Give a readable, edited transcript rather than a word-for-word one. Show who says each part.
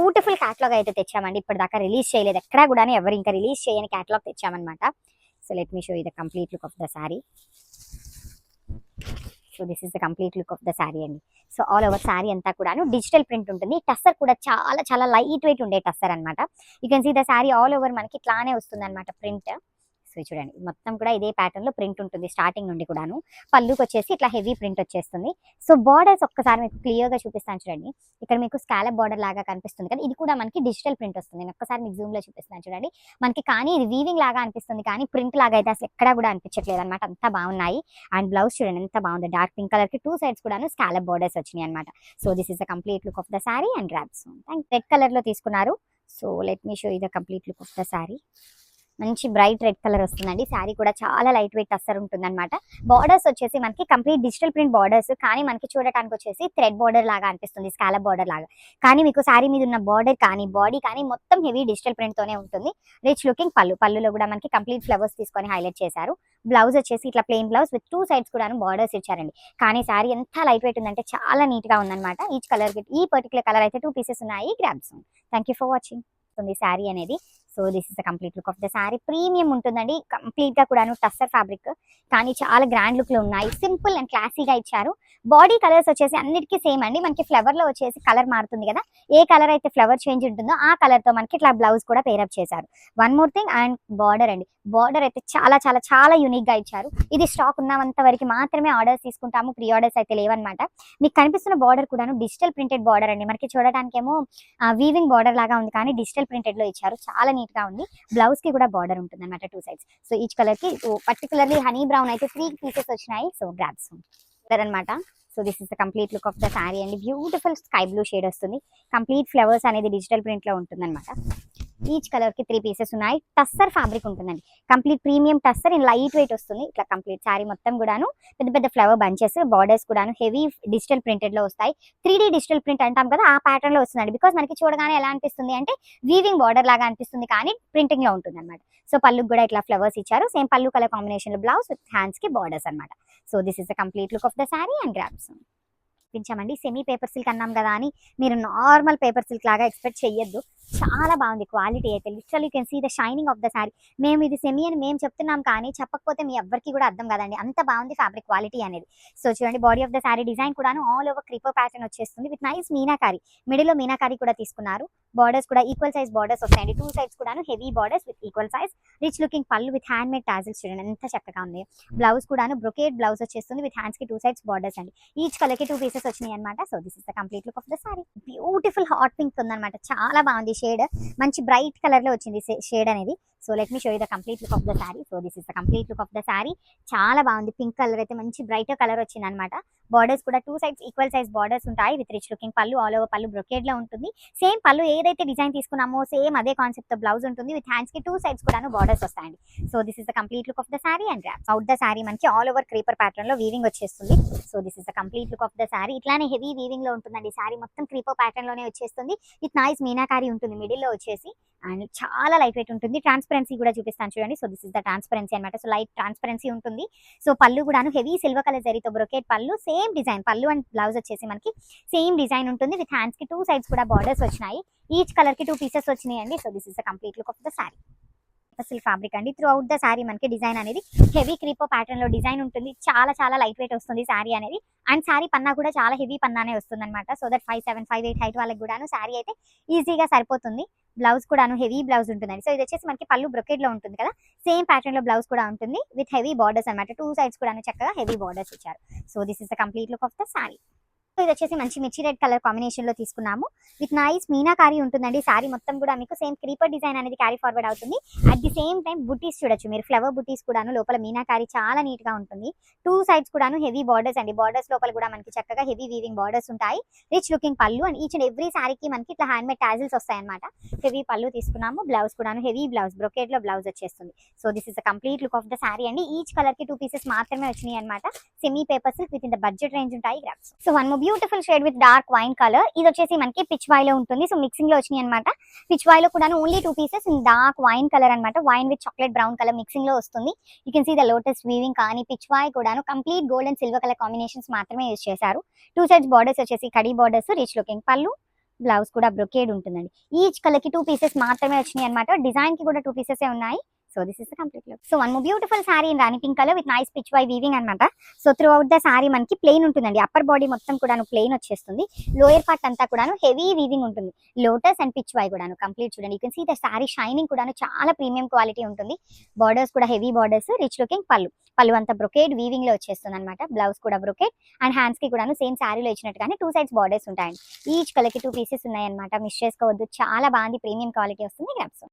Speaker 1: Beautiful catalogue అయితే తెచ్చామండి. ఇప్పటిదాకా release చేయలేదు ఎక్కడా కూడా, ఎవరు ఇంకా రిలీజ్ చేయని క్యాటలాగ్ తెచ్చామన్నమాట. So let me show you the complete look of the sari. So this is the complete look of the sari అండి. సో ఆల్ ఓవర్ శారీ అంతా కూడాను డిజిటల్ ప్రింట్ ఉంటుంది. టస్సర్ కూడా చాలా చాలా లైట్ వెయిట్ ఉండే టస్సర్ అనమాట. You can see the sari all over మనకి ఇట్లానే వస్తుంది అనమాట ప్రింట్. సో చూడండి మొత్తం కూడా ఇదే ప్యాటర్న్ లో ప్రింట్ ఉంటుంది స్టార్టింగ్ నుండి కూడాను. పళ్ళుకి వచ్చేసి ఇట్లా హెవీ ప్రింట్ వచ్చేస్తుంది. సో బార్డర్స్ ఒక్కసారి మీకు క్లియర్ గా చూపిస్తాను చూడండి. ఇక్కడ మీకు స్కాలప్ బార్డర్ లాగా కనిపిస్తుంది కదా, ఇది కూడా మనకి డిజిటల్ ప్రింట్ వస్తుంది. నేను ఒక్కసారి మీకు జూమ్ లో చూపిస్తాను చూడండి. మనకి కానీ ఇది వీవింగ్ లాగా అనిపిస్తుంది, కానీ ప్రింట్ లాగా అయితే అసలు ఎక్కడా కూడా అనిపించట్లేదు అనమాట. అంతా బాగున్నాయి. అండ్ బ్లౌజ్ చూడండి ఎంత బాగుంది, డార్క్ పింక్ కలర్ కి 2 sides కూడాను స్కాలప్ బార్డర్స్ వచ్చినాయి అనమాట. So this is the complete look of the sari and grabs. And red colour లో తీసుకున్నారు. So let me show you the complete look of the sari. మంచి బ్రైట్ రెడ్ కలర్ వస్తుందండి. శారీ కూడా చాలా లైట్ వెయిట్ టస్సర్ ఉంటుంది అనమాట. బార్డర్స్ వచ్చేసి మనకి కంప్లీట్ డిజిటల్ ప్రింట్ బార్డర్స్, కానీ మనకి చూడటానికి వచ్చేసి థ్రెడ్ బార్డర్ లాగా అనిపిస్తుంది, స్కాలప్ బార్డర్ లాగా. కానీ మీకు శారీ మీద ఉన్న బార్డర్ కానీ బాడీ కానీ మొత్తం హెవీ డిజిటల్ ప్రింట్ తోనే ఉంటుంది. రిచ్ లుకింగ్ పళ్ళులో కూడా మనకి కంప్లీట్ ఫ్లవర్స్ తీసుకొని హైలైట్ చేశారు. బ్లౌజ్ వచ్చేసి ఇట్లా ప్లెయిన్ బ్లౌజ్ విత్ 2 sides కూడా బార్డర్స్ ఇచ్చారండి. కానీ శారీ ఎంత లైట్ వెయిట్ ఉందంటే చాలా నీట్ గా ఉందన్నమాట. ఈచ్ కలర్ ఈ పర్టికులర్ కలర్ అయితే 2 pieces ఉన్నాయి. Grabs. Thank you for watching. Sari అనేది. So this is the complete look of the sari. Premium ఉంటుందండి, కంప్లీట్ గా కూడాను టస్సర్ ఫ్యాబ్రిక్, కానీ చాలా గ్రాండ్ లుక్ లో ఉన్నాయి. సింపుల్ అండ్ క్లాసీగా ఇచ్చారు. బాడీ కలర్స్ వచ్చేసి అన్నిటికీ సేమ్ అండి. మనకి ఫ్లవర్ లో వచ్చేసి కలర్ మారుతుంది కదా, ఏ కలర్ అయితే ఫ్లవర్ చేంజ్ ఉంటుందో ఆ కలర్ తో మనకి ఇట్లా బ్లౌజ్ కూడా పేరప్ చేశారు. One more thing, and border అండి. బార్డర్ అయితే చాలా చాలా చాలా యూనిక్ గా ఇచ్చారు. ఇది స్టాక్ ఉన్నంత వరకు మాత్రమే ఆర్డర్స్ తీసుకుంటాము, ప్రీ ఆర్డర్స్ అయితే లేవన్నమాట. మీకు కనిపిస్తున్న బార్డర్ కూడాను డిజిటల్ ప్రింటెడ్ బార్డర్ అండి. మనకి చూడటానికేమో వీవింగ్ బార్డర్ లాగా ఉంది, కానీ డిజిటల్ ప్రింటెడ్ లో ఇచ్చారు. చాలా నీట్ గా ఉంది. బ్లౌజ్ కి కూడా బార్డర్ ఉంటుంది అనమాట, 2 sides. సో ఈచ్ కలర్ కి పర్టికులర్లీ హనీ బ్రౌన్ అయితే 3 pieces వచ్చినాయి. సో గ్రాబ్స్ అనమాట. So this is the complete look of the sari అండి. బ్యూటిఫుల్ స్కై బ్లూ షేడ్ వస్తుంది. కంప్లీట్ ఫ్లవర్స్ అనేది డిజిటల్ ప్రింట్ లో ఉంటుంది అనమాట. ఈచ్ కలర్ కి 3 pieces ఉన్నాయి. టస్సర్ ఫ్యాబ్రిక్ ఉంటుందండి, complete premium tussar in light weight వస్తుంది. ఇట్లా కంప్లీట్ శారీ మొత్తం కూడాను పెద్ద పెద్ద ఫ్లవర్ బంచెస్, బార్డర్స్ కూడాను హెవీ డిజిటల్ ప్రింటెడ్ లో వస్తాయి. 3D డిజిటల్ ప్రింట్ అంటాం కదా, ఆ ప్యాటర్న్ లో వస్తుందండి. బికాస్ మనకి చూడగానే ఎలా అనిపిస్తుంది అంటే వీవింగ్ బార్డర్ లాగా అనిపిస్తుంది, కానీ ప్రింటింగ్ లో ఉంటుంది అనమాట. సో పళ్ళుకి కూడా ఇట్లా ఫ్లవర్స్ ఇచ్చారు. సేమ్ పళ్ళు కలర్ కాంబినేషన్ లో బ్లౌజ్ విత్ హ్యాండ్స్ కి బార్డర్స్ అనమాట. So this is the complete look of the sari and grabs. చూపించామండి. సెమీ పేపర్ సిల్క్ అన్నాం కదా అని మీరు నార్మల్ పేపర్ సిల్క్ లాగా ఎక్స్పెక్ట్ చేయొద్దు. చాలా బాగుంది క్వాలిటీ అయితే. Literally you can see the shining of the sari. మేము ఇది సెమీ అని మేము చెప్తున్నాం, కానీ చెప్పకపోతే మీ ఎవ్వరికి కూడా అర్థం కదండి, అంత బాగుంది ఫ్యాబ్రిక్ క్వాలిటీ అనేది. సో చూడండి, body of the sari design కూడాను ఆల్ ఓవర్ క్రీపర్ ప్యాటర్న్ వచ్చేస్తుంది విత్ నైస్ మీనాకారి. మిడిల్ లో మీనాకారి కూడా తీసుకున్నారు. బార్డర్స్ కూడా ఈక్వల్ సైజ్ బార్డర్స్ వస్తాయండి. 2 sides కూడాను heavy borders with equal size. Rich looking పళ్ళు విత్ హ్యాండ్ మేడ్ టాజిల్స్ చూడండి ఎంత చక్కగా ఉంది. బ్లౌజ్ కూడాను బ్రొకేడ్ బ్లౌజ్ వచ్చేస్తుంది విత్ హ్యాండ్స్ కి 2 sides బార్డర్స్ అండి. ఈచ్ కలర్ కి 2 pieces వచ్చినాయి అనమాట. So this is the complete look of the sari. Beautiful hot pink ఉందన్నమాట, చాలా బాగుంది షేడ్. మంచి బ్రైట్ కలర్ లో వచ్చింది షేడ్ అనేది. So let me show you the complete look of the sari. So this is the complete look of the sari. చాలా బాగుంది. Pink colour అయితే మంచి బ్రైట్ కలర్ వచ్చింది అనమాట. బార్డర్స్ కూడా 2 sides ఈక్వల్ సైజ్ బార్డర్స్ ఉంటాయి విత్ రిచ్ లుకింగ్ పళ్ళు. ఆల్ ఓవర్ పళ్ళు బ్రొకేడ్ లో ఉంటుంది. సేమ్ పళ్ళు ఏదైతే డిజైన్ తీసుకున్నామో సేమ్ అదే కాన్సెప్ట్ తో బ్లౌజ్ ఉంటుంది విత్ హ్యాండ్స్ కి 2 sides కూడాను బార్డర్స్ వస్తాయండి. So this is the complete look of the sari and grabs. Out the sari మనకి ఆల్ ఓవర్ క్రీపర్ ప్యాటర్న్ లో వీవింగ్ వచ్చేస్తుంది. So this is the complete look of the sari. ఇట్లానే heavy weaving లో ఉంటుందండి. శారీ మొత్తం క్రీపర్ ప్యాటర్న్ లోనే వచ్చేస్తుంది విత్ నైస్ మీనాకారి ఉంటుంది మిడిల్ లో వచ్చేసి. అండ్ చాలా లైట్ వెయిట్ ఉంటుంది. ట్రాన్స్పరెన్సీ కూడా చూపిస్తాను చూడండి. So this is the transparency అనమాట. సో లైట్ ట్రాన్స్పరెన్సీ ఉంటుంది. సో పళ్ళు కూడాను హెవీ సిల్వర్ కలర్ జరీతో బ్రొకేట్ పళ్ళు. సేమ్ డిజైన్ పళ్ళు అండ్ బ్లౌజ్ వచ్చేసి మనకి సేమ్ డిజైన్ ఉంటుంది విత్ హ్యాండ్స్ కి 2 sides కూడా బార్డర్స్ వచ్చినాయి. ఈచ్ కలర్ కి 2 pieces వచ్చినాయి అండి. So this is the complete look of the sari. Silk fabric అండి. త్రూ అవుట్ ద శారీ మనకి డిజైన్ అనేది హెవీ క్రీపర్ ప్యాటర్న్ లో డిజైన్ ఉంటుంది. చాలా చాలా లైట్ వెయిట్ వస్తుంది శారీ అనేది. అండ్ శారీ పన్నా కూడా చాలా హెవీ పన్నానే వస్తుంది అనమాట. సో దట్ 5'7", 5'8" హైట్ వాళ్ళకి కూడాను శారీ అయితే ఈజీగా సరిపోతుంది. బ్లౌజ్ కూడాను హెవీ బ్లౌజ్ ఉంటుందండి. సో ఇది వచ్చేసి మనకి పళ్ళు బ్రొకేడ్ లో ఉంటుంది కదా, సేమ్ ప్యాటర్న్ లో బ్లౌజ్ కూడా ఉంటుంది విత్ హెవీ బార్డర్స్ అనమాట. 2 sides కూడాను చక్కగా హెవీ బార్డర్స్ ఇచ్చారు. So this is the complete look of the sari. ఇది వచ్చేసి మంచి మిర్చి రెడ్ కలర్ కాంబినేషన్ లో తీసుకున్నాము విత్ నైస్ మీనాకారి ఉంటుందండి. శారీ మొత్తం కూడా మీకు సేమ్ క్రీపర్ డిజైన్ అనేది క్యారీ ఫార్వర్డ్ అవుతుంది. అట్ ది సేమ్ టైం బుటీస్ చూడొచ్చు మీరు, ఫ్లవర్ బుటీస్ కూడాను లోపల మీనాకారి చాలా నీట్ గా ఉంటుంది. 2 sides కూడాను హెవీ బార్డర్స్ అండి. బార్డర్స్ లోపల కూడా మనకి చక్కగా హెవీ వీవింగ్ బార్డర్స్ ఉంటాయి. రిచ్ లుకింగ్ పళ్ళు అండ్ ఈచ్ అండ్ ఎవ్రీ శారీకి మనకి ఇట్లా హ్యాండ్ మేడ్ టాజిల్స్ వస్తాయి అనమాట. హెవీ పళ్ళు తీసుకున్నాము. బ్లౌజ్ కూడాను హెవీ బ్లౌజ్ బ్రొకేడ్ లో బ్లౌజ్ వచ్చేస్తుంది. So this is the complete look of the sari అండి. ఈచ్ కలర్ కి 2 pieces మాత్రమే వచ్చినాయి అనమాట. Semi paper silk with in the budget range ఉంటాయి. Grabs. So one more beautiful shade with dark wine colour. ఇది వచ్చేసి మనకి పిచ్ వై లో ఉంటుంది. సో మిక్సింగ్ లో వచ్చినాయి అనమాట. పిచ్ వై లో కూడా only 2 pieces in dark wine colour అనమాట. Wine with chocolate brown colour mixing లో వస్తుంది. You can see the lotus weaving కానీ పిచ్ వై కూడా complete gold and silver colour combinations మాత్రమే యూజ్ చేశారు. 2 sides బార్డర్స్ వచ్చేసి కడీ బార్డర్స్, రిచ్ లుకింగ్ పళ్ళు, బ్లౌజ్ కూడా బ్రొకేడ్ ఉంటుందండి. ఈచ్ కలర్ కి 2 పీసెస్ మాత్రమే వచ్చినాయి అనమాట. డిజైన్ కి కూడా 2 పీసెస్ ఉన్నాయి. So this is the complete look. So one more beautiful sari in rani pink colour with nice Pichwai weaving అనమాట. So throughout the sari మనకి ప్లెయిన్ ఉంటుందండి. అప్పర్ బాడీ మొత్తం కూడాను ప్లెయిన్ వచ్చేస్తుంది. లోయర్ పార్ట్ అంతా కూడాను హెవీ వీవింగ్ ఉంటుంది. లోటస్ అండ్ పిచ్ వై కూడాను కంప్లీట్ చూడండి. You can see the sari shining కూడాను చాలా ప్రీమియం క్వాలిటీ ఉంటుంది. బార్డర్స్ కూడా హెవీ బార్డర్స్, రిచ్ లుకింగ్ పళ్ళు అంతా బ్రొకేడ్ వీవింగ్ లో వచ్చేస్తుంది అనమాట. బ్లౌజ్ కూడా బ్రొకేడ్ అండ్ హ్యాండ్స్ కి కూడాను సేమ్ సారీలో ఇచ్చినట్టుగానే 2 సైడ్స్ బార్డర్స్ ఉంటాయండి. ఈచ్ కలర్ కి 2 పీసెస్ ఉన్నాయి అనమాట. మిస్ చేసుకోవద్దు, చాలా బాగుంది, ప్రీమియం క్వాలిటీ వస్తుంది. గ్రాప్స్.